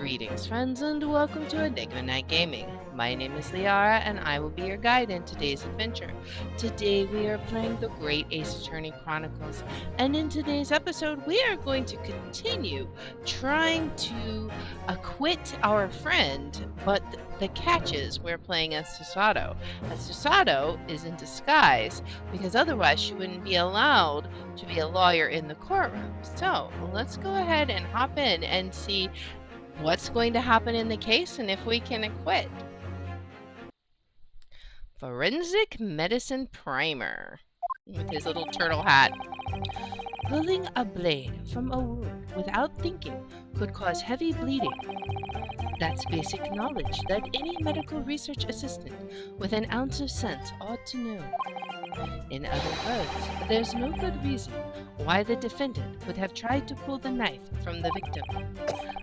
Greetings, friends, and welcome to Enigma Night Gaming. My name is Liara, and I will be your guide in today's adventure. Today, we are playing the Great Ace Attorney Chronicles, and in today's episode, we are going to continue trying to acquit our friend, but the catch is we're playing as Susato. As Susato is in disguise, because otherwise she wouldn't be allowed to be a lawyer in the courtroom. So, let's go ahead and hop in and see what's going to happen in the case and if we can acquit. Forensic Medicine Primer with his little turtle hat. Pulling a blade from a wound without thinking could cause heavy bleeding. That's basic knowledge that any medical research assistant with an ounce of sense ought to know. In other words, there's no good reason why the defendant would have tried to pull the knife from the victim.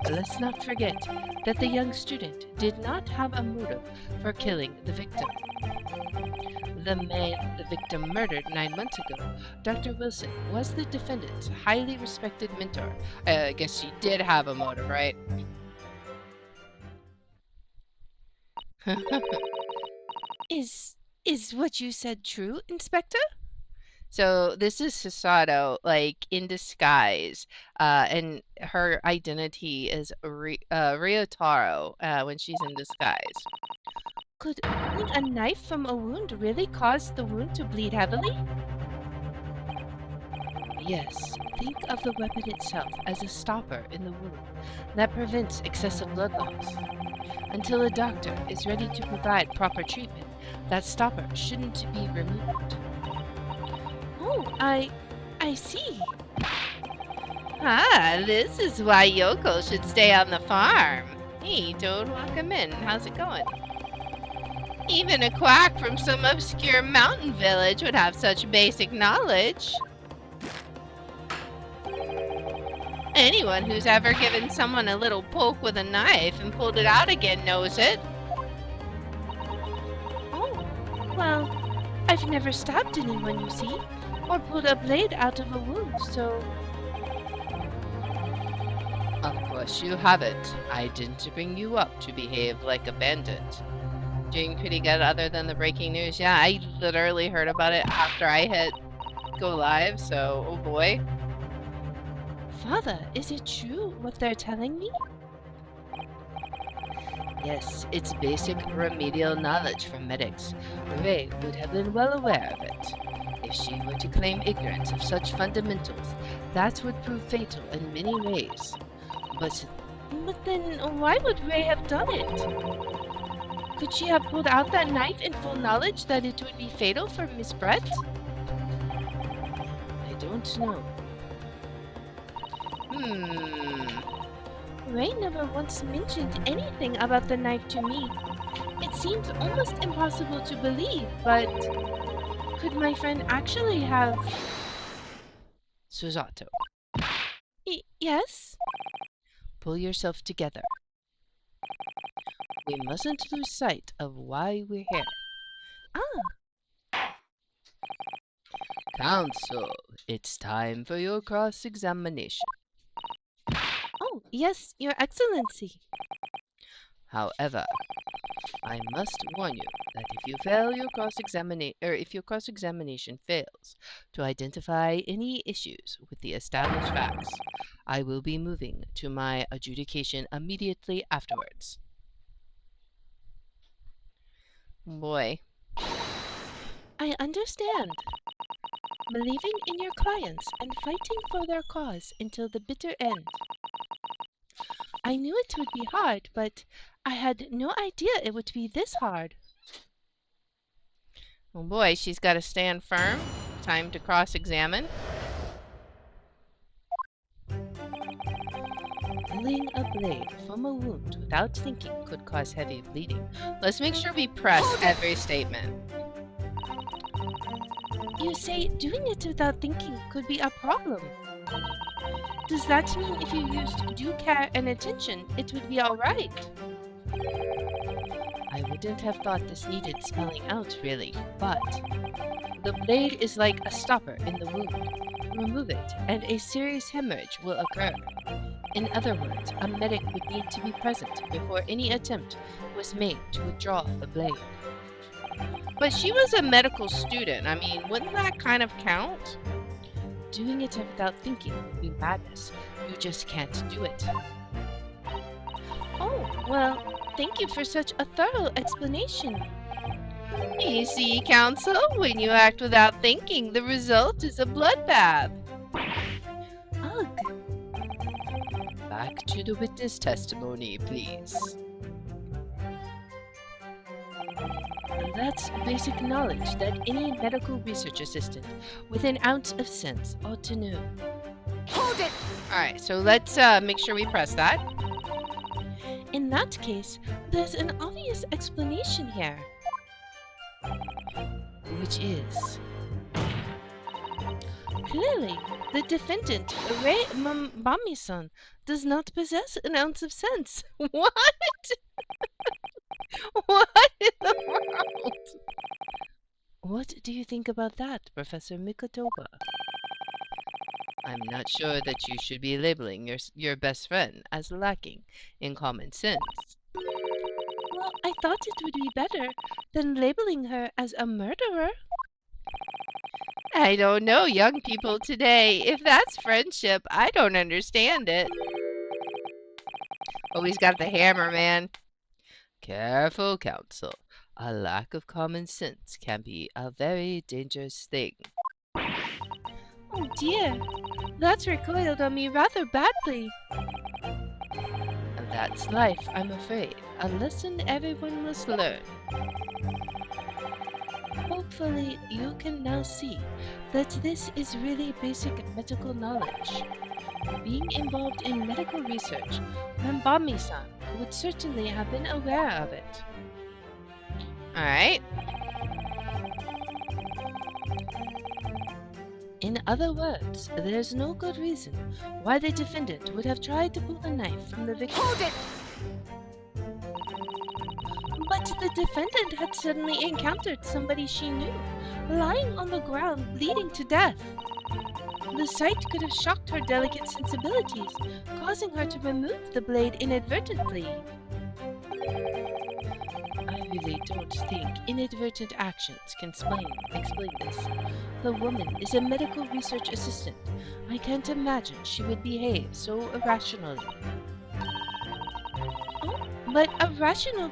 Let's not forget that the young student did not have a motive for killing the victim. The man the victim murdered 9 months ago, Dr. Wilson, was the defendant's highly respected mentor. I guess she did have a motive, right? Is what you said true, Inspector? So this is Susato, like, in disguise, and her identity is Ryutaro when she's in disguise. Could pulling a knife from a wound really cause the wound to bleed heavily? Yes, think of the weapon itself as a stopper in the wound that prevents excessive blood loss. Until a doctor is ready to provide proper treatment, that stopper shouldn't be removed. Oh, I see. Ah, this is why Yoko should stay on the farm. Hey, Toad, welcome in. How's it going? Even a quack from some obscure mountain village would have such basic knowledge. Anyone who's ever given someone a little poke with a knife and pulled it out again knows it. Oh, well, I've never stabbed anyone, you see, or pulled a blade out of a wound, so... Of course you haven't. I didn't bring you up to behave like a bandit. Doing pretty good other than the breaking news. Yeah, I literally heard about it after I hit go live, so oh boy. Father, is it true what they're telling me? Yes, it's basic remedial knowledge from medics. Ray would have been well aware of it. If she were to claim ignorance of such fundamentals, that would prove fatal in many ways. But then why would Ray have done it? Could she have pulled out that knife in full knowledge that it would be fatal for Miss Brett? I don't know. Ray never once mentioned anything about the knife to me. It seems almost impossible to believe, but could my friend actually have... Susato. Yes? Pull yourself together. We mustn't lose sight of why we're here. Ah! Counsel, it's time for your cross-examination. Oh, yes, Your Excellency. However, I must warn you that if you fail your cross-examination fails to identify any issues with the established facts, I will be moving to my adjudication immediately afterwards. Boy. I understand. Believing in your clients and fighting for their cause until the bitter end. I knew it would be hard, but I had no idea it would be this hard. Oh boy, she's got to stand firm. Time to cross-examine. Pulling a blade from a wound without thinking could cause heavy bleeding. Let's make sure we press every statement. You say doing it without thinking could be a problem. Does that mean if you used due care and attention, it would be alright? I wouldn't have thought this needed spelling out, really, but the blade is like a stopper in the wound. Remove it, and a serious hemorrhage will occur. In other words, a medic would need to be present before any attempt was made to withdraw the blade. But she was a medical student. I mean, wouldn't that kind of count? Doing it without thinking would be madness. You just can't do it. Oh, well, thank you for such a thorough explanation. You see, Counsel, when you act without thinking, the result is a bloodbath. Ugh. Back to the witness testimony, please. That's basic knowledge that any medical research assistant with an ounce of sense ought to know. Hold it! Alright, so let's make sure we press that. In that case, there's an obvious explanation here. Which is... Clearly, the defendant, Rei Mambami-san, does not possess an ounce of sense. What? What in the world? What do you think about that, Professor Mikotoba? I'm not sure that you should be labeling your best friend as lacking in common sense. Well, I thought it would be better than labeling her as a murderer. I don't know young people today. If that's friendship, I don't understand it. Oh, he's got the hammer, man. Careful, Counsel. A lack of common sense can be a very dangerous thing. Oh dear, that's recoiled on me rather badly. That's life, I'm afraid. A lesson everyone must learn. Hopefully, you can now see that this is really basic medical knowledge. Being involved in medical research, Mambami-san would certainly have been aware of it. Alright. In other words, there's no good reason why the defendant would have tried to pull the knife from the victim. Hold it! But the defendant had suddenly encountered somebody she knew, lying on the ground, bleeding to death. The sight could have shocked her delicate sensibilities, causing her to remove the blade inadvertently. I really don't think inadvertent actions can explain this. The woman is a medical research assistant. I can't imagine she would behave so irrationally. Oh, but a rational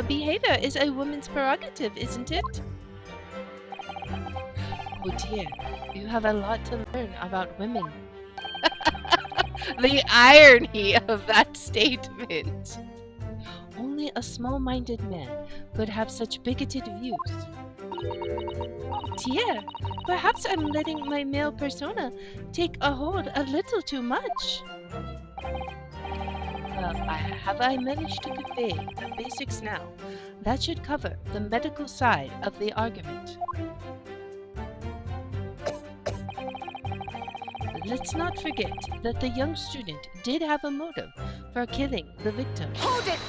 behavior is a woman's prerogative, isn't it? Oh dear, you have a lot to learn about women. The irony of that statement. Only a small-minded man could have such bigoted views. Oh dear, perhaps I'm letting my male persona take a hold a little too much. Well, have I managed to convey the basics now? That should cover the medical side of the argument. Let's not forget that the young student did have a motive for killing the victim. Hold it!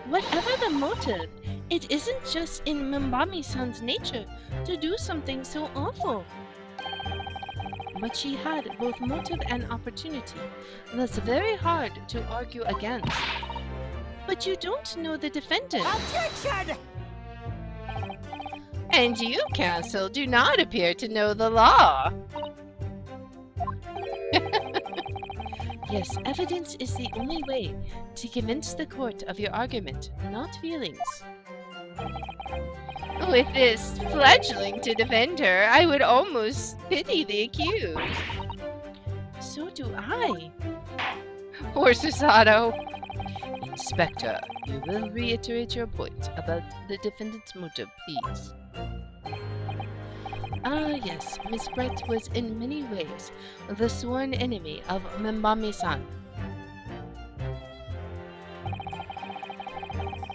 Whatever the motive, it isn't just in Mambami-san's nature to do something so awful. But she had both motive and opportunity. That's very hard to argue against. But you don't know the defendant. Objection! And you, Counsel, do not appear to know the law. Yes, evidence is the only way to convince the court of your argument, not feelings. With this fledgling to defend her, I would almost pity the accused. So do I. Poor Susato. Inspector, you will reiterate your point about the defendant's motive, please. Ah, yes, Miss Brett was in many ways the sworn enemy of Mambami-san.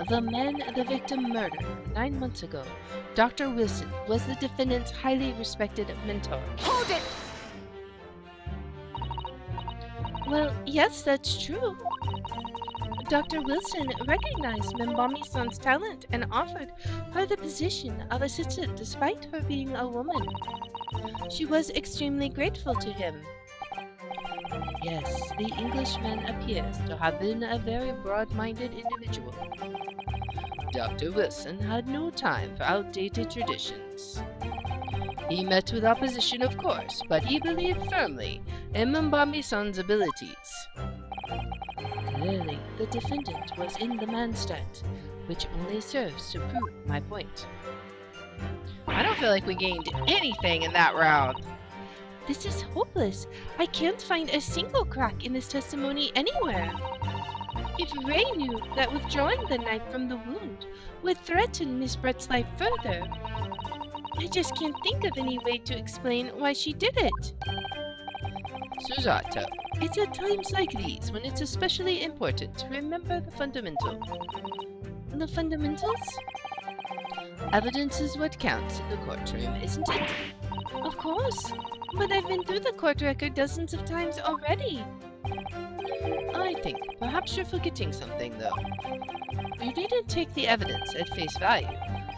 The man the victim murdered 9 months ago, Dr. Wilson, was the defendant's highly respected mentor. Hold it! Well, yes, that's true. Dr. Wilson recognized Mambami-san's talent and offered her the position of assistant despite her being a woman. She was extremely grateful to him. Yes, the Englishman appears to have been a very broad-minded individual. Dr. Wilson had no time for outdated traditions. He met with opposition, of course, but he believed firmly in Mbambi-san's abilities. Clearly, the defendant was in the Manstadt, which only serves to prove my point. I don't feel like we gained anything in that round. This is hopeless. I can't find a single crack in this testimony anywhere. If Ray knew that withdrawing the knife from the wound would threaten Miss Brett's life further, I just can't think of any way to explain why she did it. Susato, it's at times like these when it's especially important to remember the fundamentals. The fundamentals? Evidence is what counts in the courtroom, isn't it? Of course, but I've been through the court record dozens of times already. I think perhaps you're forgetting something, though. You needn't take the evidence at face value.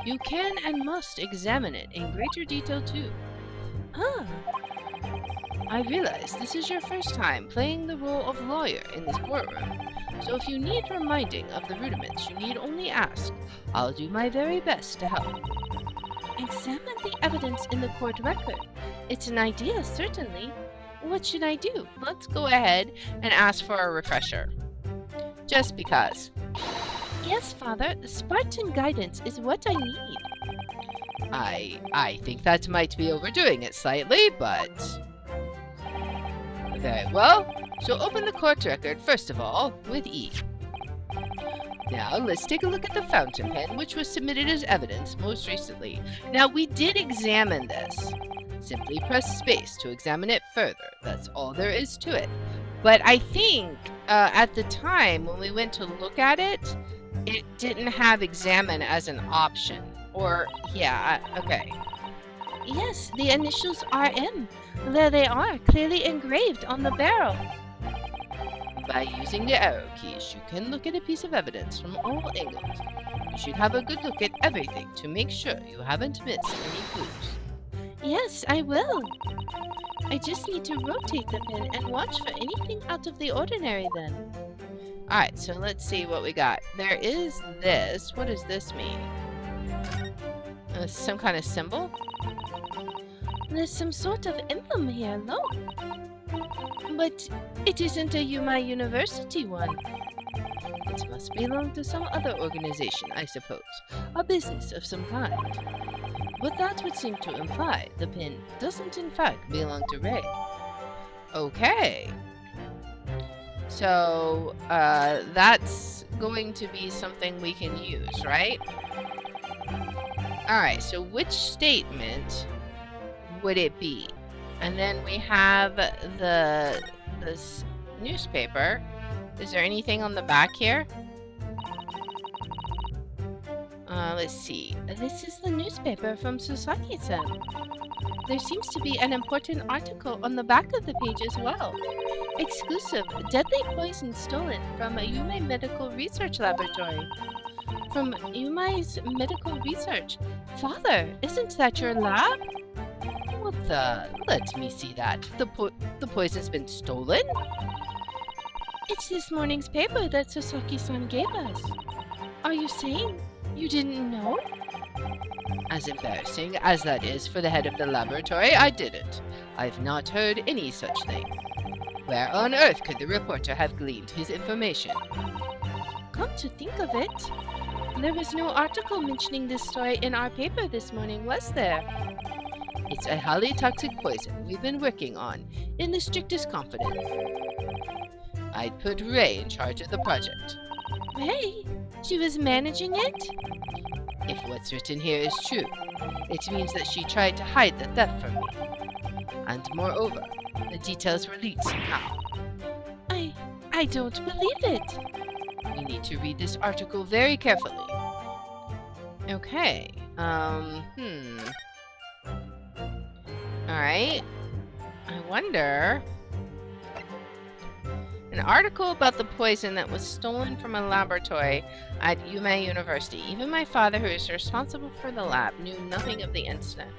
You can and must examine it in greater detail, too. Ah. I realize this is your first time playing the role of lawyer in this courtroom, so if you need reminding of the rudiments, you need only ask. I'll do my very best to help. Examine the evidence in the court record. It's an idea, certainly. What should I do? Let's go ahead and ask for a refresher. Just because. Yes, Father, Spartan guidance is what I need. I think that might be overdoing it slightly, but... Very well. So open the court record, first of all, with E. Now, let's take a look at the fountain pen, which was submitted as evidence most recently. Now, we did examine this. Simply press space to examine it further. That's all there is to it. But I think at the time when we went to look at it, it didn't have examine as an option. Or, yeah, okay. Yes, the initials RM. There they are, clearly engraved on the barrel. By using the arrow keys, you can look at a piece of evidence from all angles. You should have a good look at everything to make sure you haven't missed any clues. Yes, I will. I just need to rotate the pen and watch for anything out of the ordinary then. Alright, so let's see what we got. There is this. What does this mean? Some kind of symbol? There's some sort of emblem here, look. But it isn't a Yuma University one. It must belong to some other organization, I suppose. A business of some kind. But that would seem to imply the pin doesn't in fact belong to Ray. Okay. So, that's going to be something we can use, right? Alright, so which statement would it be? And then we have this newspaper. Is there anything on the back here? Let's see. This is the newspaper from Susaki-san. There seems to be an important article on the back of the page as well. Exclusive, deadly poison stolen from a Yume Medical Research Laboratory. From Yumai's Medical Research. Father, isn't that your lab? What the? Let me see that. The poison's been stolen? It's this morning's paper that Sasaki-san gave us. Are you saying you didn't know? As embarrassing as that is for the head of the laboratory, I didn't. I've not heard any such thing. Where on earth could the reporter have gleaned his information? Come to think of it, there was no article mentioning this story in our paper this morning, was there? It's a highly toxic poison we've been working on in the strictest confidence. I'd put Ray in charge of the project. Ray? She was managing it? If what's written here is true, it means that she tried to hide the theft from me. And moreover, the details were leaked somehow. I don't believe it. You need to read this article very carefully. Okay, Alright. I wonder... An article about the poison that was stolen from a laboratory at Yume University. Even my father, who is responsible for the lab, knew nothing of the incident.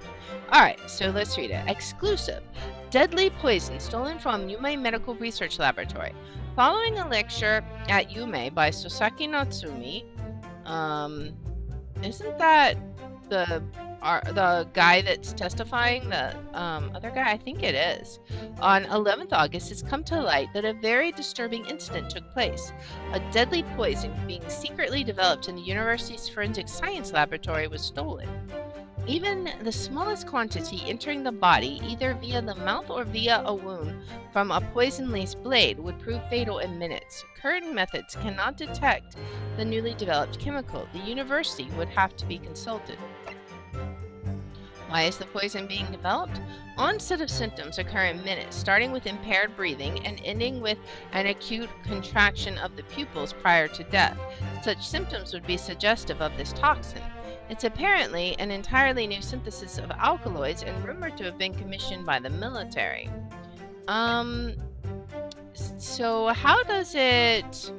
Alright, so let's read it. Exclusive. Deadly poison stolen from Yume Medical Research Laboratory. Following a lecture at Yume by Sosaki Natsumi, isn't that the guy that's testifying, the other guy? I think it is. On 11th August, it's come to light that a very disturbing incident took place. A deadly poison being secretly developed in the university's forensic science laboratory was stolen. Even the smallest quantity entering the body, either via the mouth or via a wound from a poison-laced blade, would prove fatal in minutes. Current methods cannot detect the newly developed chemical. The university would have to be consulted. Why is the poison being developed? Onset of symptoms occur in minutes, starting with impaired breathing and ending with an acute contraction of the pupils prior to death. Such symptoms would be suggestive of this toxin. It's apparently an entirely new synthesis of alkaloids and rumored to have been commissioned by the military. So how does it...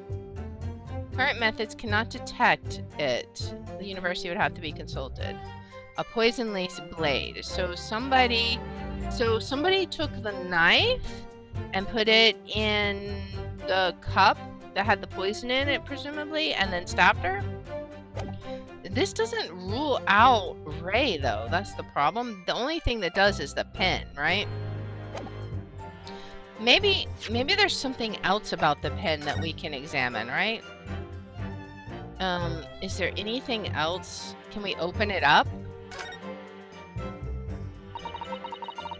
Current methods cannot detect it. The university would have to be consulted. A poison-laced blade. So somebody took the knife and put it in the cup that had the poison in it, presumably, and then stabbed her? This doesn't rule out Ray, though. That's the problem. The only thing that does is the pen, right? Maybe there's something else about the pen that we can examine, right? Is there anything else? Can we open it up?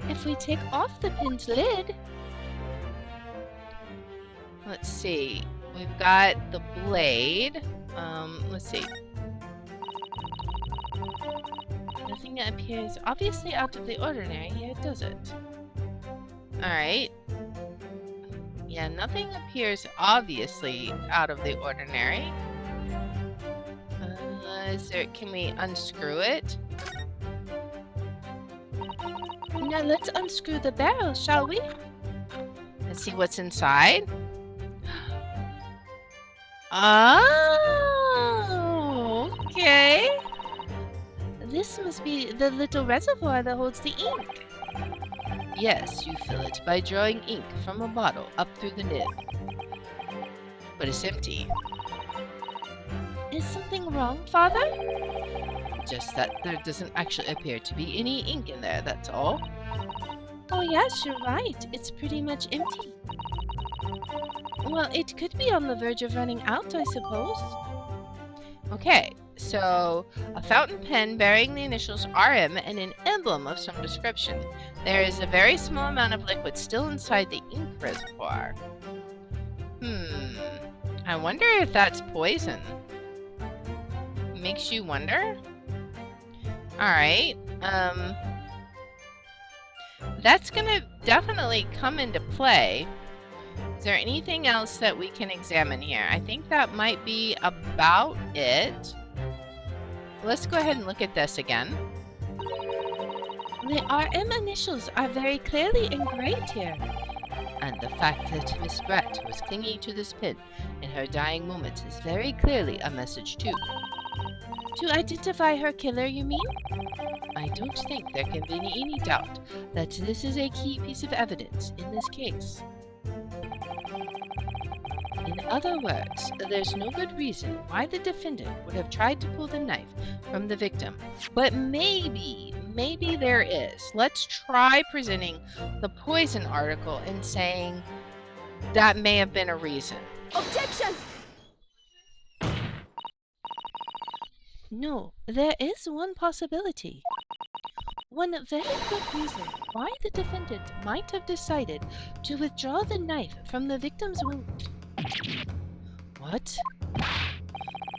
If we take off the pen's lid... Let's see. We've got the blade. Let's see. Nothing that appears obviously out of the ordinary here, does it? Alright. Yeah, nothing appears obviously out of the ordinary. Can we unscrew it? Now let's unscrew the barrel, shall we? Let's see what's inside. Oh, okay. This must be the little reservoir that holds the ink. Yes, you fill it by drawing ink from a bottle up through the nib. But it's empty. Is something wrong, Father? Just that there doesn't actually appear to be any ink in there, that's all. Oh yes, you're right. It's pretty much empty. Well, it could be on the verge of running out, I suppose. Okay, so a fountain pen bearing the initials RM and an emblem of some description. There is a very small amount of liquid still inside the ink reservoir. I wonder if that's poison. Makes you wonder? Alright, that's gonna definitely come into play. Is there anything else that we can examine here? I think that might be about it. Let's go ahead and look at this again. The RM initials are very clearly engraved here. And the fact that Miss Brett was clinging to this pin in her dying moments is very clearly a message too. To identify her killer, you mean? I don't think there can be any doubt that this is a key piece of evidence in this case. In other words, there's no good reason why the defendant would have tried to pull the knife from the victim. But maybe there is. Let's try presenting the poison article and saying that may have been a reason. Objection! No, there is one possibility. One very good reason why the defendant might have decided to withdraw the knife from the victim's wound. What?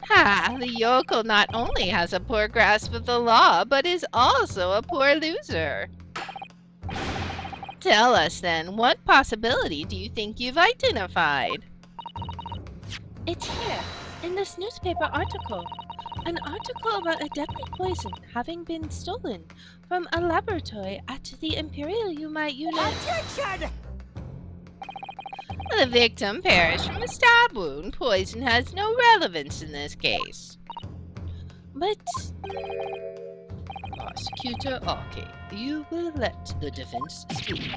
Ha! The yokel not only has a poor grasp of the law, but is also a poor loser. Tell us then, what possibility do you think you've identified? It's here, in this newspaper article. An article about a deadly poison having been stolen from a laboratory at the Imperial Yume Unit. Objection! The victim perished from a stab wound. Poison has no relevance in this case. But... Prosecutor Aki, you will let the defense speak.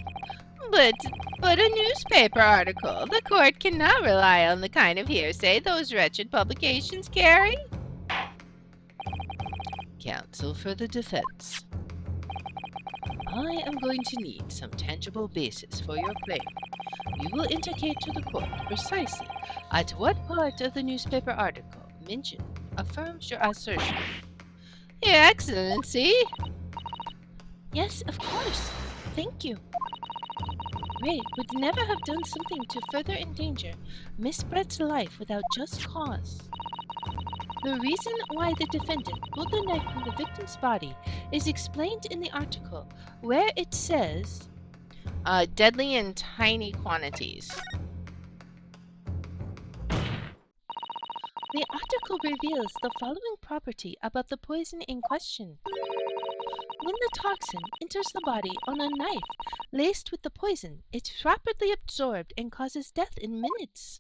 But a newspaper article. The court cannot rely on the kind of hearsay those wretched publications carry. Counsel for the defense. I am going to need some tangible basis for your claim. You will indicate to the court precisely at what part of the newspaper article mentioned affirms your assertion. Your Excellency! Yes, of course. Thank you. Ray would never have done something to further endanger Miss Brett's life without just cause. The reason why the defendant pulled the knife from the victim's body is explained in the article, where it says, deadly in tiny quantities. The article reveals the following property about the poison in question. When the toxin enters the body on a knife laced with the poison, it's rapidly absorbed and causes death in minutes.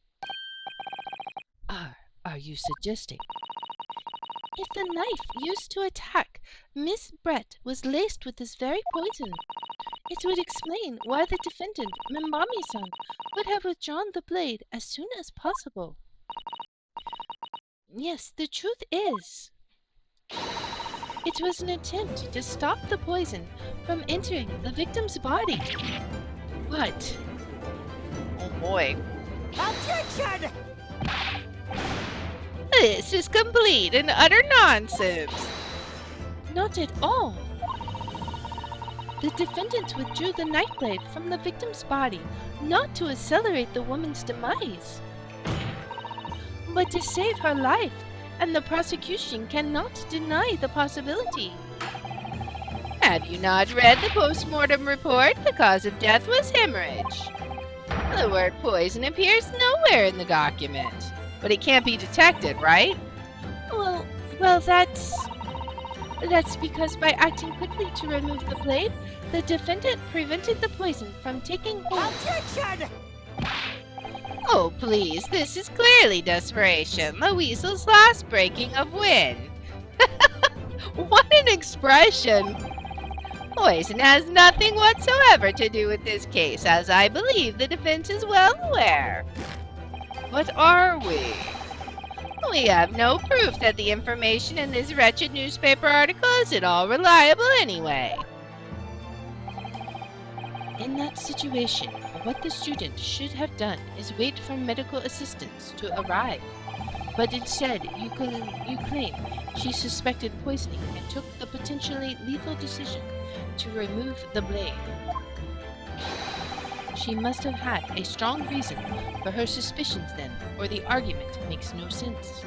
Are you suggesting? If the knife used to attack Miss Brett was laced with this very poison, it would explain why the defendant, Mimbami-san, would have withdrawn the blade as soon as possible. Yes, the truth is, it was an attempt to stop the poison from entering the victim's body. What? Oh boy. Objection! This is complete and utter nonsense. Not at all. The defendant withdrew the knife blade from the victim's body not to accelerate the woman's demise, but to save her life, and the prosecution cannot deny the possibility. Have you not read the post-mortem report? The cause of death was hemorrhage. The word poison appears nowhere in the document. But it can't be detected, right? Well, that's because by acting quickly to remove the blade, the defendant prevented the poison from taking hold. Objection! Oh, please, this is clearly desperation. The weasel's last breaking of wind. What an expression! Poison has nothing whatsoever to do with this case, as I believe the defense is well aware. What are we? We have no proof that the information in this wretched newspaper article is at all reliable anyway. In that situation, what the student should have done is wait for medical assistance to arrive. But instead, you claim she suspected poisoning and took the potentially lethal decision to remove the blade. She must have had a strong reason for her suspicions then, or the argument makes no sense.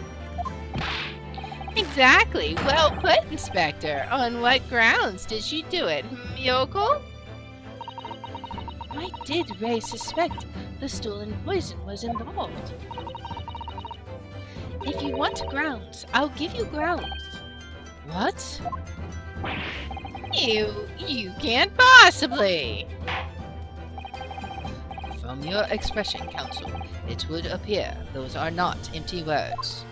Exactly. Well put, Inspector. On what grounds did she do it, Yoko? Why did Ray suspect the stolen poison was involved? If you want grounds, I'll give you grounds. What? You can't possibly. From your expression, Counsel, it would appear those are not empty words.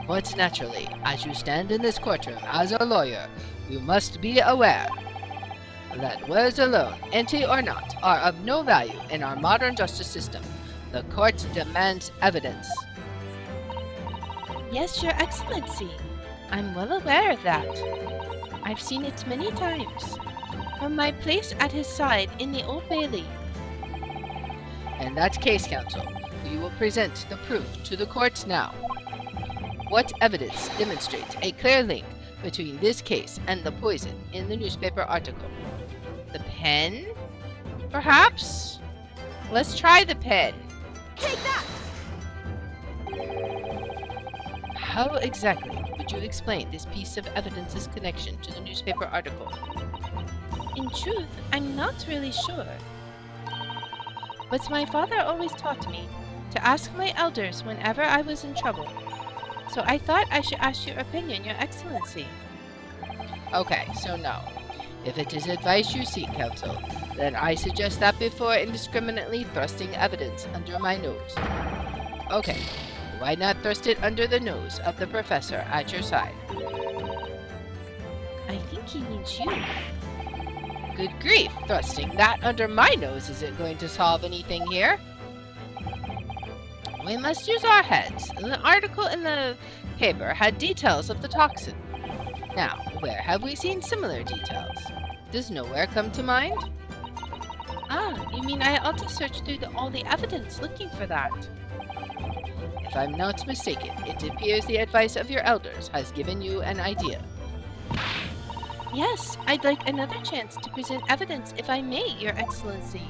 But naturally, as you stand in this courtroom as a lawyer, you must be aware that words alone, empty or not, are of no value in our modern justice system. The court demands evidence. Yes, Your Excellency. I'm well aware of that. I've seen it many times. From my place at his side in the Old Bailey. In that case, Counsel, we will present the proof to the court now. What evidence demonstrates a clear link between this case and the poison in the newspaper article? The pen? Perhaps? Let's try the pen. Take that! How exactly would you explain this piece of evidence's connection to the newspaper article? In truth, I'm not really sure. But my father always taught me to ask my elders whenever I was in trouble. So I thought I should ask your opinion, Your Excellency. Okay, so no. If it is advice you seek, counsel, then I suggest that before indiscriminately thrusting evidence under my nose. Okay, why not thrust it under the nose of the professor at your side? I think he means you. Good grief, thrusting that under my nose isn't going to solve anything here. We must use our heads. The article in the paper had details of the toxin. Now, where have we seen similar details? Does nowhere come to mind? Ah, you mean I ought to search through all the evidence looking for that? If I'm not mistaken, it appears the advice of your elders has given you an idea. Yes, I'd like another chance to present evidence if I may, Your Excellency.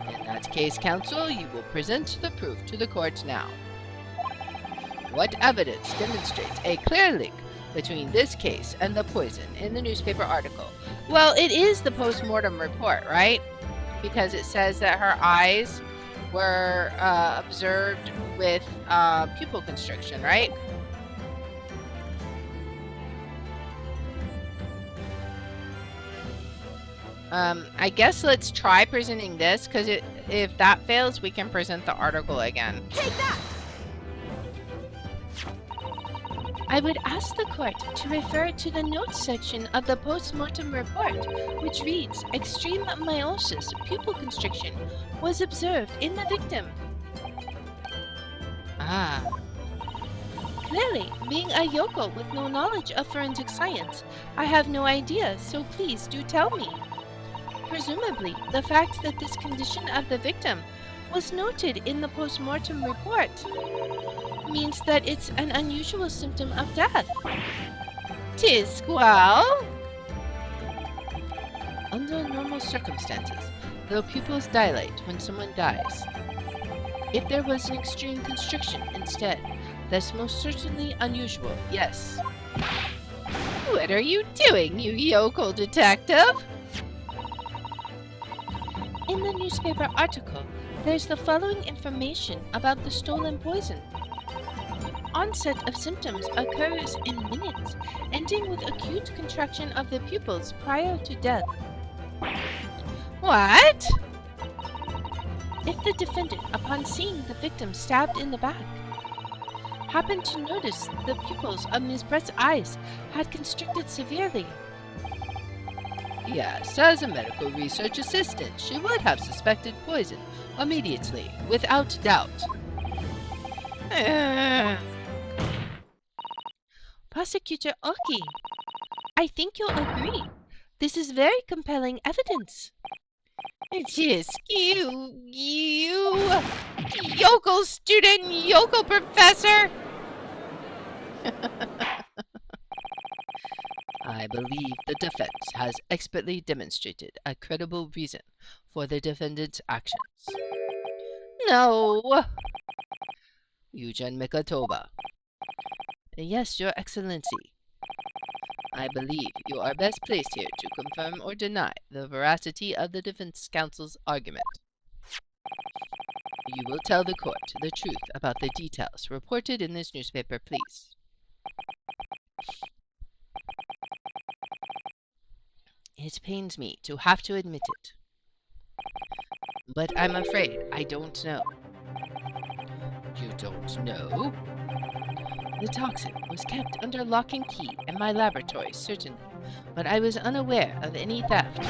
In that case, counsel, you will present the proof to the court now. What evidence demonstrates a clear link between this case and the poison in the newspaper article? Well, it is the post-mortem report, right? Because it says that her eyes were observed with pupil constriction, right? I guess let's try presenting this, because if that fails, we can present the article again. Take that! I would ask the court to refer to the notes section of the post-mortem report, which reads, extreme meiosis pupil constriction was observed in the victim. Ah. Clearly, being a yokel with no knowledge of forensic science, I have no idea, so please do tell me. Presumably, the fact that this condition of the victim was noted in the post-mortem report means that it's an unusual symptom of death. "'Tis well. Under normal circumstances, the pupils dilate when someone dies. If there was an extreme constriction instead, that's most certainly unusual, yes." "What are you doing, you yokel detective?" In the newspaper article, there's the following information about the stolen poison. Onset of symptoms occurs in minutes, ending with acute contraction of the pupils prior to death. What? If the defendant, upon seeing the victim stabbed in the back, happened to notice the pupils of Ms. Brett's eyes had constricted severely. Yes, as a medical research assistant, she would have suspected poison immediately, without doubt. Prosecutor Oki, I think you'll agree. This is very compelling evidence. Tisk, you yokel student, yokel professor! I believe the defense has expertly demonstrated a credible reason for the defendant's actions. No! Eugen Mikatoba. Yes, Your Excellency. I believe you are best placed here to confirm or deny the veracity of the defense counsel's argument. You will tell the court the truth about the details reported in this newspaper, please. It pains me to have to admit it, but I'm afraid I don't know. You don't know? The toxin was kept under lock and key in my laboratory, certainly, but I was unaware of any theft.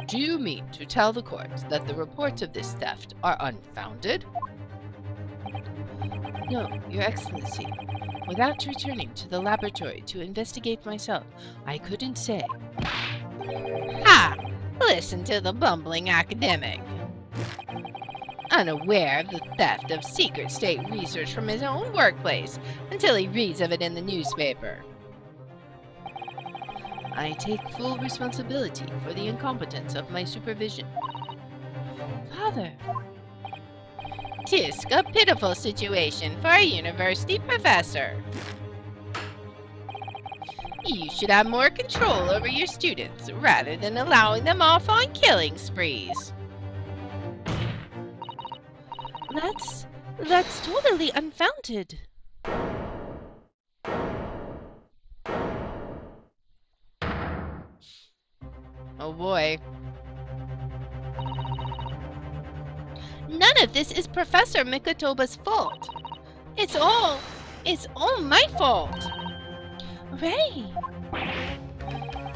Do you mean to tell the court that the reports of this theft are unfounded? No, Your Excellency. Without returning to the laboratory to investigate myself, I couldn't say. Ha! Listen to the bumbling academic. Unaware of the theft of secret state research from his own workplace until he reads of it in the newspaper. I take full responsibility for the incompetence of my supervision. Father! 'Tis a pitiful situation for a university professor. You should have more control over your students rather than allowing them off on killing sprees. That's totally unfounded. Oh boy. None of this is Professor Mikotoba's fault. It's all my fault. Ray!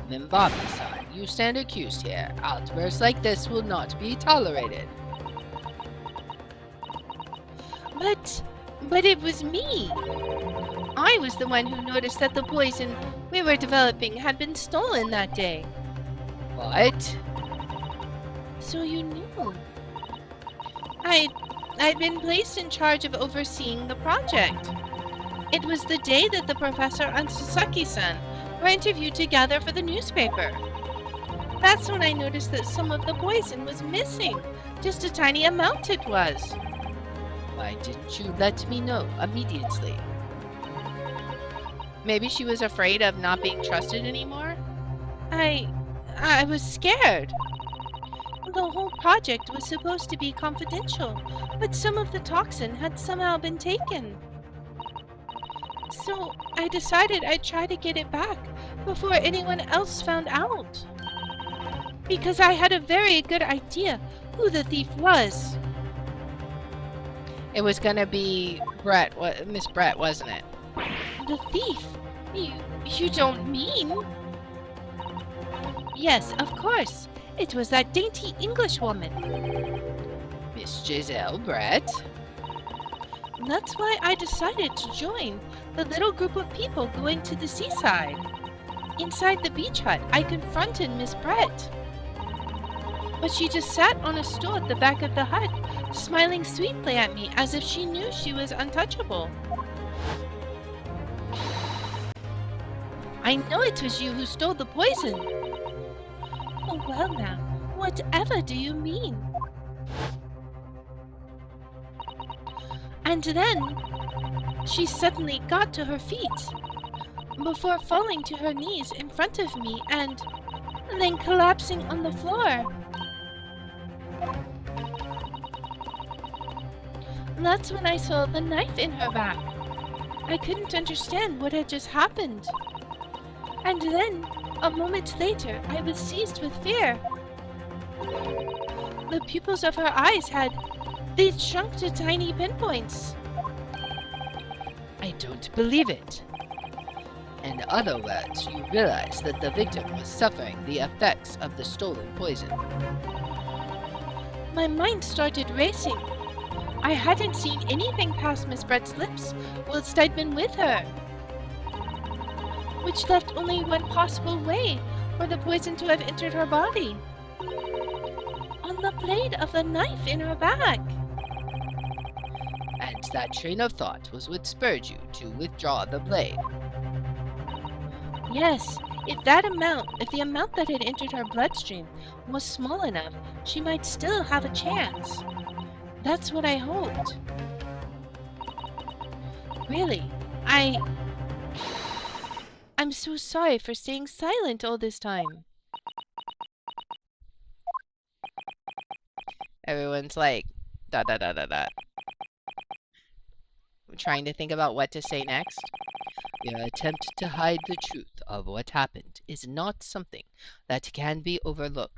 Mimbami-san, you stand accused here. Outbursts like this will not be tolerated. But it was me. I was the one who noticed that the poison we were developing had been stolen that day. What? So you knew. I'd been placed in charge of overseeing the project. It was the day that the professor and Sasaki-san were interviewed together for the newspaper. That's when I noticed that some of the poison was missing. Just a tiny amount it was. Why didn't you let me know immediately? Maybe she was afraid of not being trusted anymore? I was scared. The whole project was supposed to be confidential, but some of the toxin had somehow been taken. So I decided I'd try to get it back before anyone else found out. Because I had a very good idea who the thief was. It was gonna be Brett, Miss Brett, wasn't it? The thief? You don't mean? Yes, of course. It was that dainty English woman. Miss Giselle Brett? That's why I decided to join the little group of people going to the seaside. Inside the beach hut, I confronted Miss Brett. But she just sat on a stool at the back of the hut, smiling sweetly at me as if she knew she was untouchable. I know it was you who stole the poison. Oh, well now, whatever do you mean? And then, she suddenly got to her feet, before falling to her knees in front of me and then collapsing on the floor. That's when I saw the knife in her back. I couldn't understand what had just happened. And then, a moment later, I was seized with fear. The pupils of her eyes they'd shrunk to tiny pinpoints. I don't believe it. In other words, you realized that the victim was suffering the effects of the stolen poison. My mind started racing. I hadn't seen anything past Miss Brett's lips whilst I'd been with her, which left only one possible way for the poison to have entered her body. On the blade of the knife in her back. And that train of thought was what spurred you to withdraw the blade. Yes, if the amount that had entered her bloodstream was small enough, she might still have a chance. That's what I hoped. Really, I'm so sorry for staying silent all this time. Everyone's like, dot dot dot dot dot. I'm trying to think about what to say next. Your attempt to hide the truth of what happened is not something that can be overlooked.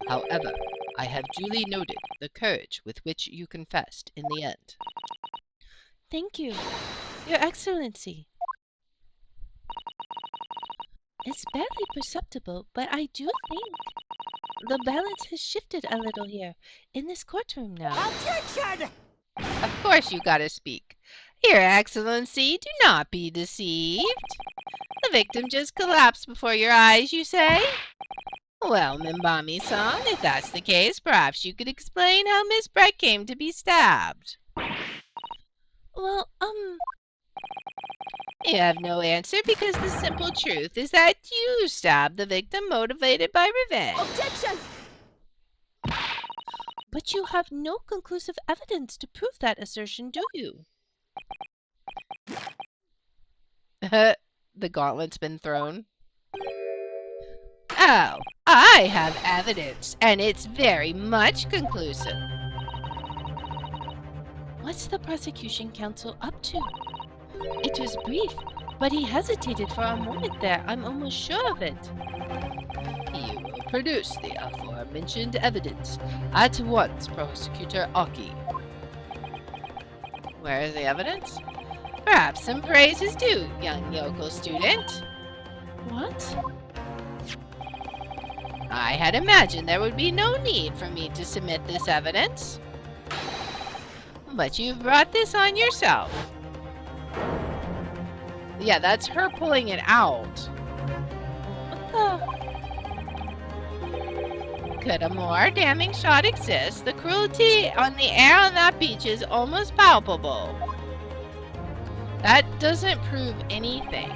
However, I have duly noted the courage with which you confessed in the end. Thank you, Your Excellency. It's barely perceptible, but I do think the balance has shifted a little here, in this courtroom now. Objection! Of course you gotta speak. Your Excellency, do not be deceived. The victim just collapsed before your eyes, you say? Well, Mimbami-san, if that's the case, perhaps you could explain how Miss Brett came to be stabbed. Well, You have no answer because the simple truth is that you stabbed the victim motivated by revenge. Objection! But you have no conclusive evidence to prove that assertion, do you? The gauntlet's been thrown. Oh, I have evidence, and it's very much conclusive. What's the prosecution counsel up to? It was brief, but he hesitated for a moment there. I'm almost sure of it. You will produce the aforementioned evidence at once, Prosecutor Aki. Where is the evidence? Perhaps some praise is due, young yokel student. What? I had imagined there would be no need for me to submit this evidence. But you've brought this on yourself. Yeah, that's her pulling it out. What Could a more damning shot exist? The cruelty on the air on that beach is almost palpable. That doesn't prove anything.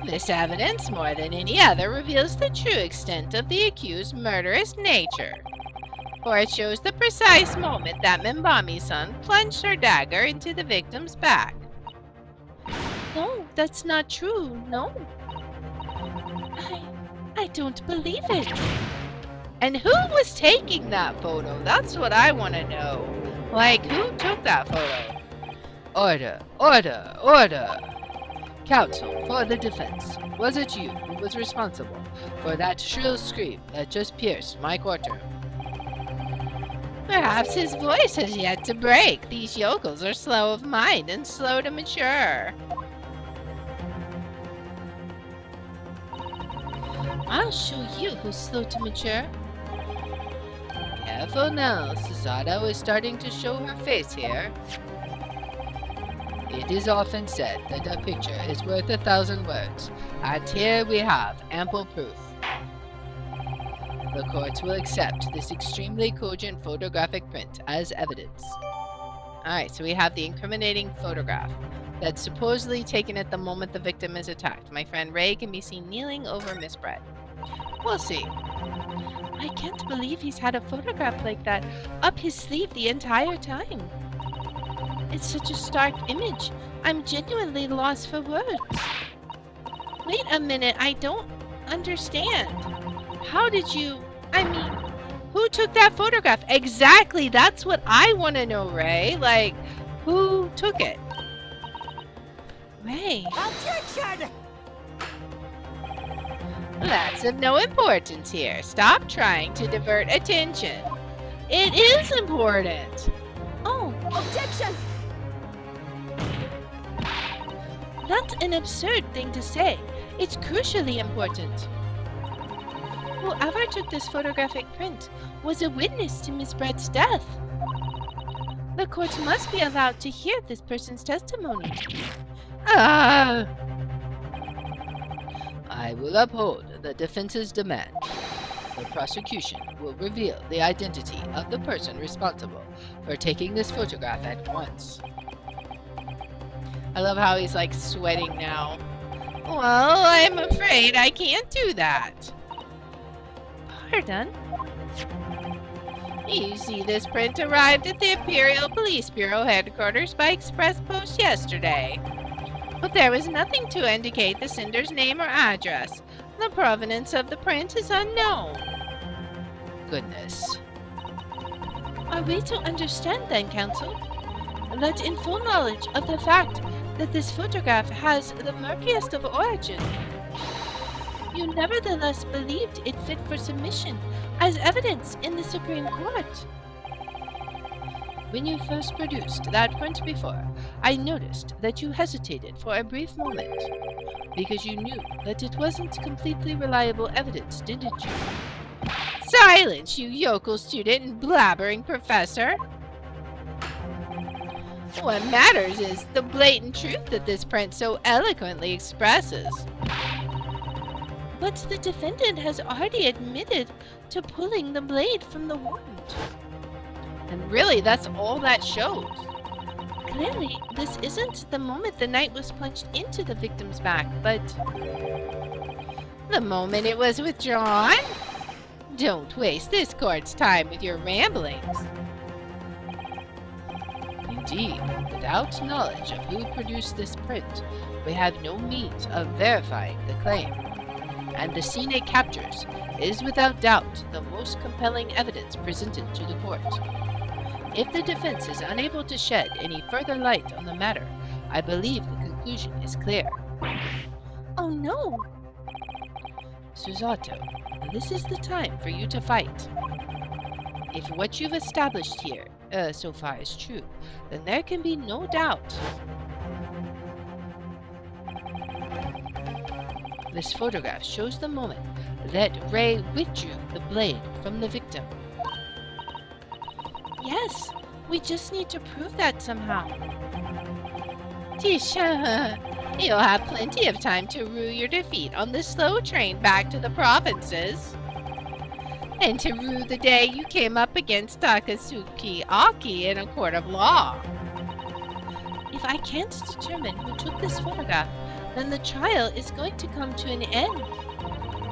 This evidence, more than any other, reveals the true extent of the accused's murderous nature. For it shows the precise moment that Mimbami-san plunged her dagger into the victim's back. No, that's not true. No. I don't believe it. And who was taking that photo? That's what I want to know. Like, who took that photo? Order, order, order. Counsel for the defense. Was it you who was responsible for that shrill scream that just pierced my courtroom? Perhaps his voice has yet to break. These yokels are slow of mind and slow to mature. I'll show you who's slow to mature. Careful now, Susato is starting to show her face here. It is often said that a picture is worth 1,000 words, and here we have ample proof. The courts will accept this extremely cogent photographic print as evidence. Alright, so we have the incriminating photograph that's supposedly taken at the moment the victim is attacked. My friend Ray can be seen kneeling over Miss Brett. We'll see. I can't believe he's had a photograph like that up his sleeve the entire time. It's such a stark image. I'm genuinely lost for words. Wait a minute, I don't understand. How did you... I mean, who took that photograph? Exactly, that's what I want to know, Ray. Like, who took it? Ray. Objection! That's of no importance here. Stop trying to divert attention. It is important. Oh, Objection! that's an absurd thing to say. It's crucially important. Whoever took this photographic print was a witness to Miss Brett's death. The court must be allowed to hear this person's testimony. I will uphold the defense's demand. The prosecution will reveal the identity of the person responsible for taking this photograph at once. I love how he's like sweating now. Well, I'm afraid I can't do that. Pardon? You see, this print arrived at the Imperial Police Bureau headquarters by express post yesterday. But there was nothing to indicate the sender's name or address. The provenance of the print is unknown. Goodness. Are we to understand then, counsel, that in full knowledge of the fact that this photograph has the murkiest of origin, you nevertheless believed it fit for submission as evidence in the Supreme Court? When you first produced that print before, I noticed that you hesitated for a brief moment, because you knew that it wasn't completely reliable evidence, didn't you? Silence, you yokel student and blabbering professor! What matters is the blatant truth that this print so eloquently expresses. But the defendant has already admitted to pulling the blade from the wound. And really, that's all that shows. Clearly, this isn't the moment the knife was plunged into the victim's back, but the moment it was withdrawn? Don't waste this court's time with your ramblings. Indeed, without knowledge of who produced this print, we have no means of verifying the claim. And the scene it captures is without doubt the most compelling evidence presented to the court. If the defense is unable to shed any further light on the matter, I believe the conclusion is clear. oh no! Susato, this is the time for you to fight. If what you've established here so far is true, then there can be no doubt. This photograph shows the moment that Ray withdrew the blade from the victim. Yes, we just need to prove that somehow. Tisha, you'll have plenty of time to rue your defeat on the slow train back to the provinces. And to rue the day you came up against Takasuki Aki in a court of law. If I can't determine who took this photograph, then the trial is going to come to an end.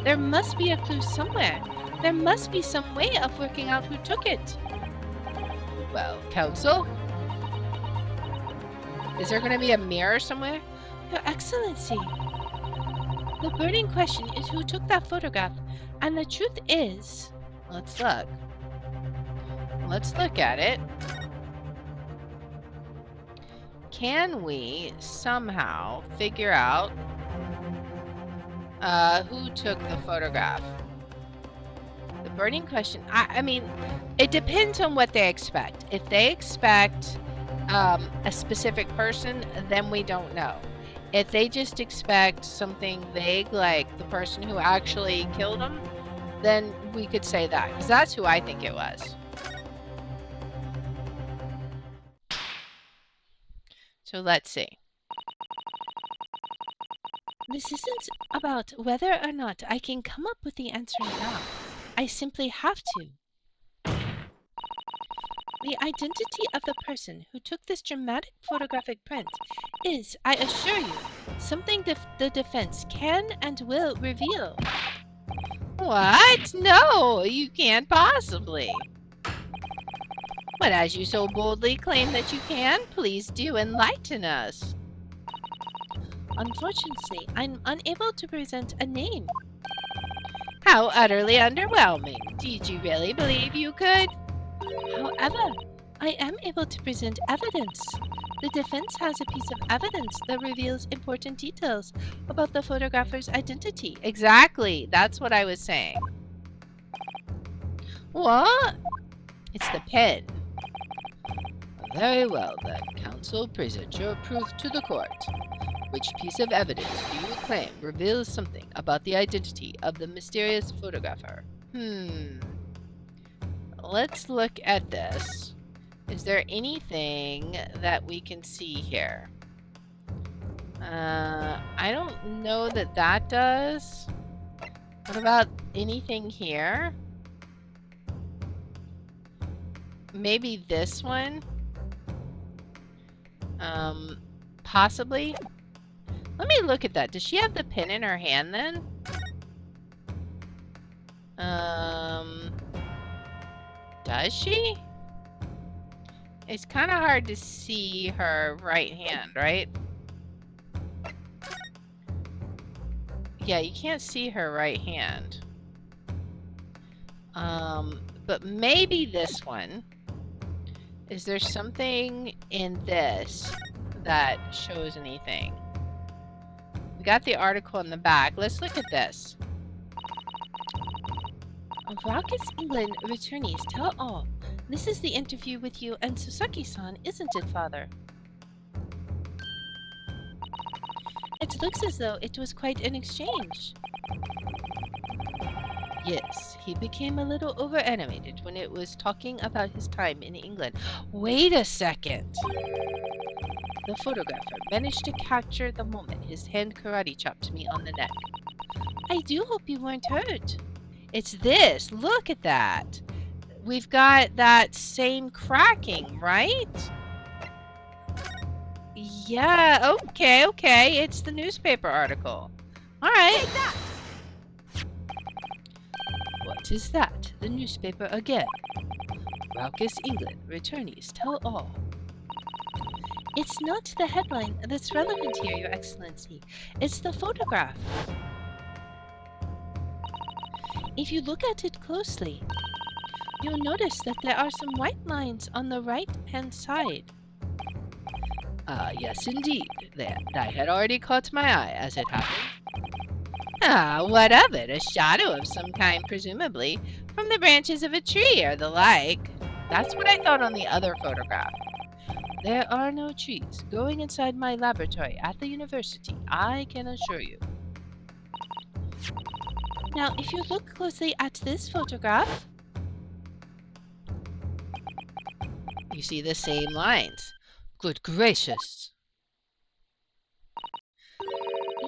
There must be a clue somewhere. There must be some way of working out who took it. Well, counsel? Is there going to be a mirror somewhere? Your Excellency, the burning question is who took that photograph, and the truth is... Let's look. Let's look at it. Can we somehow figure out who took the photograph? The burning question, I mean, it depends on what they expect. If they expect a specific person, then we don't know. If they just expect something vague, like the person who actually killed him, then we could say that, because that's who I think it was. So let's see. This isn't about whether or not I can come up with the answer now. I simply have to. The identity of the person who took this dramatic photographic print is, I assure you, something the defense can and will reveal. What? No, you can't possibly. But as you so boldly claim that you can, please do enlighten us. Unfortunately, I'm unable to present a name. How utterly underwhelming. Did you really believe you could? However, I am able to present evidence. The defense has a piece of evidence that reveals important details about the photographer's identity. Exactly. That's what I was saying. What? It's the pen. Very well then, counsel, present your proof to the court. Which piece of evidence do you claim reveals something about the identity of the mysterious photographer? Let's look at this. Is there anything that we can see here? I don't know that that does. What about anything here? Maybe this one? Possibly? Let me look at that. Does she have the pen in her hand then? Does she? It's kind of hard to see her right hand, right? Yeah, you can't see her right hand. But maybe this one. Is there something in this that shows anything? We got the article in the back. Let's look at this. Raucous England returnees tell all. This is the interview with you and Susaki-san, isn't it, Father? It looks as though it was quite an exchange. Yes, he became a little over-animated when it was talking about his time in England. Wait a second! The photographer managed to capture the moment his hand karate chopped me on the neck. I do hope you weren't hurt. It's this! Look at that! We've got that same cracking, right? Yeah, okay. It's the newspaper article. Alright. Take that! What is that? The newspaper again. Raucous England returnees tell all. It's not the headline that's relevant here, Your Excellency. It's the photograph. If you look at it closely, you'll notice that there are some white lines on the right-hand side. Yes indeed. That had already caught my eye as it happened. Ah, what of it? A shadow of some kind, presumably, from the branches of a tree or the like. That's what I thought on the other photograph. There are no trees growing inside my laboratory at the university, I can assure you. Now, if you look closely at this photograph, You see the same lines. Good gracious.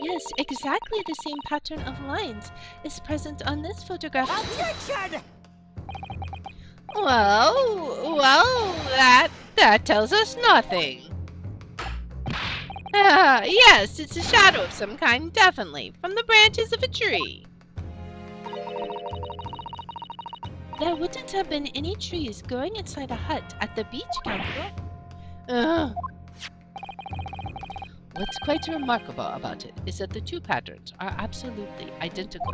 yes, exactly the same pattern of lines is present on this photograph. Objection! Well, that tells us nothing. Ah, yes, it's a shadow of some kind, definitely, from the branches of a tree. There wouldn't have been any trees growing inside a hut at the beach, Council. Ugh. What's quite remarkable about it is that the two patterns are absolutely identical.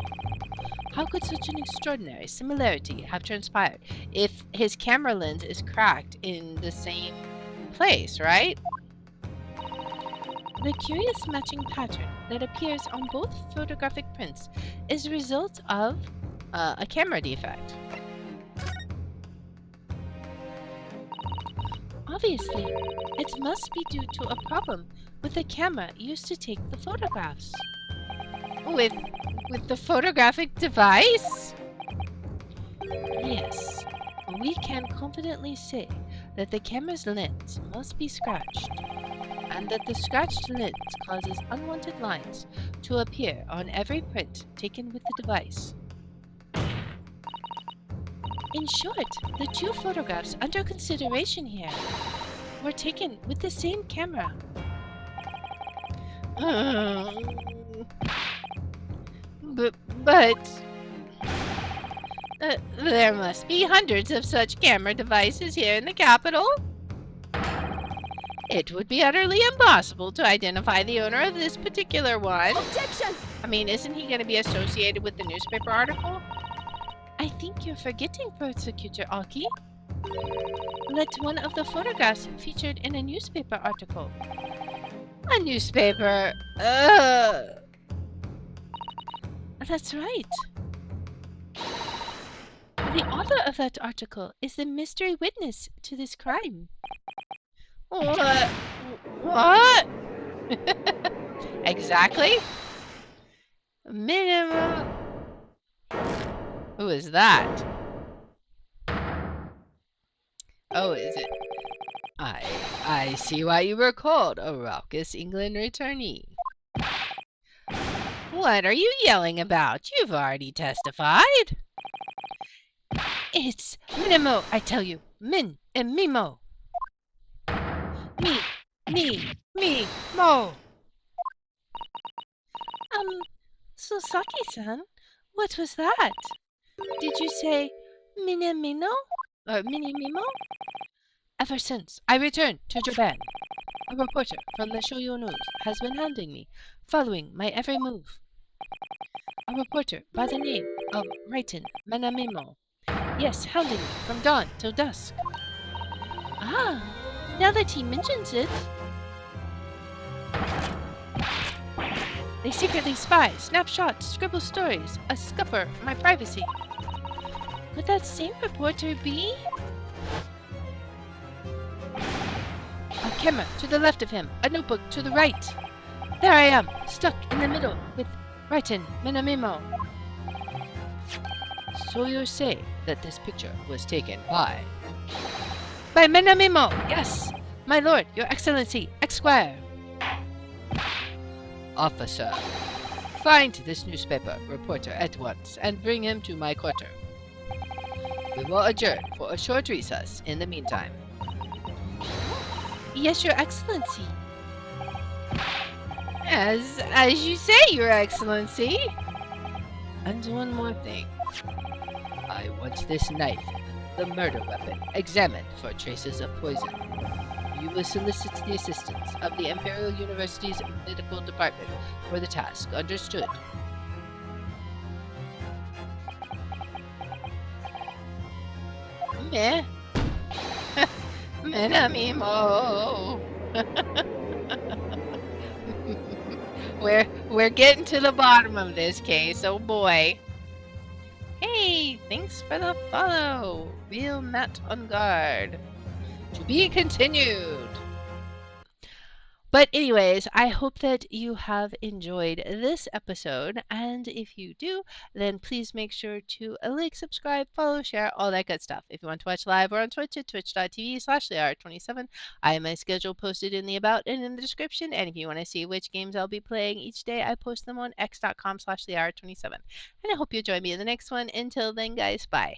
How could such an extraordinary similarity have transpired if his camera lens is cracked in the same place, right? The curious matching pattern that appears on both photographic prints is a result of A camera defect. obviously, it must be due to a problem with the camera used to take the photographs. With the photographic device? Yes, we can confidently say that the camera's lens must be scratched, and that the scratched lens causes unwanted lines to appear on every print taken with the device. In short, the two photographs under consideration here were taken with the same camera. But there must be hundreds of such camera devices here in the capital. It would be utterly impossible to identify the owner of this particular one. Objection! I mean, isn't he going to be associated with the newspaper article? I think you're forgetting, Prosecutor Aki, that one of the photographs featured in a newspaper article. A newspaper. That's right. The author of that article is the mystery witness to this crime. What? What? Exactly? Minimum. Who is that? Oh, is it? I see why you were called a raucous England returnee. What are you yelling about? You've already testified. It's Minimo, I tell you. Min and Mimo. Me, Mo. Sasaki-san, what was that? Did you say Minamino? Or Mini-Mimo? Ever since I returned to Japan, a reporter from the Shoyo News has been hounding me, following my every move. A reporter by the name of Raiten Manamimo. Yes, hounding me from dawn till dusk. Ah, now that he mentions it. They secretly spy, snap shots, scribble stories, a scupper my privacy. Could that same reporter be? A camera to the left of him, a notebook to the right. There I am, stuck in the middle with Raiten Minamimo. So you say that this picture was taken by Minamimo! Yes, my lord, your excellency, Esquire. Officer. Find this newspaper reporter at once and bring him to my quarter. We will adjourn for a short recess in the meantime. Yes, your excellency. As you say, your excellency. And one more thing. I want this knife, the murder weapon, examined for traces of poison. You will solicit the assistance of the Imperial University's medical department for the task. Understood? Meh. Menamimo. We're getting to the bottom of this case. Oh boy. Hey, thanks for the follow. Real Matt on guard. To be continued. But anyways, I hope that you have enjoyed this episode. And if you do, then please make sure to like, subscribe, follow, share, all that good stuff. If you want to watch live or on Twitch at twitch.tv/thehour27, I have my schedule posted in the about and in the description. And if you want to see which games I'll be playing each day, I post them on x.com/thehour27. And I hope you join me in the next one. Until then, guys, bye.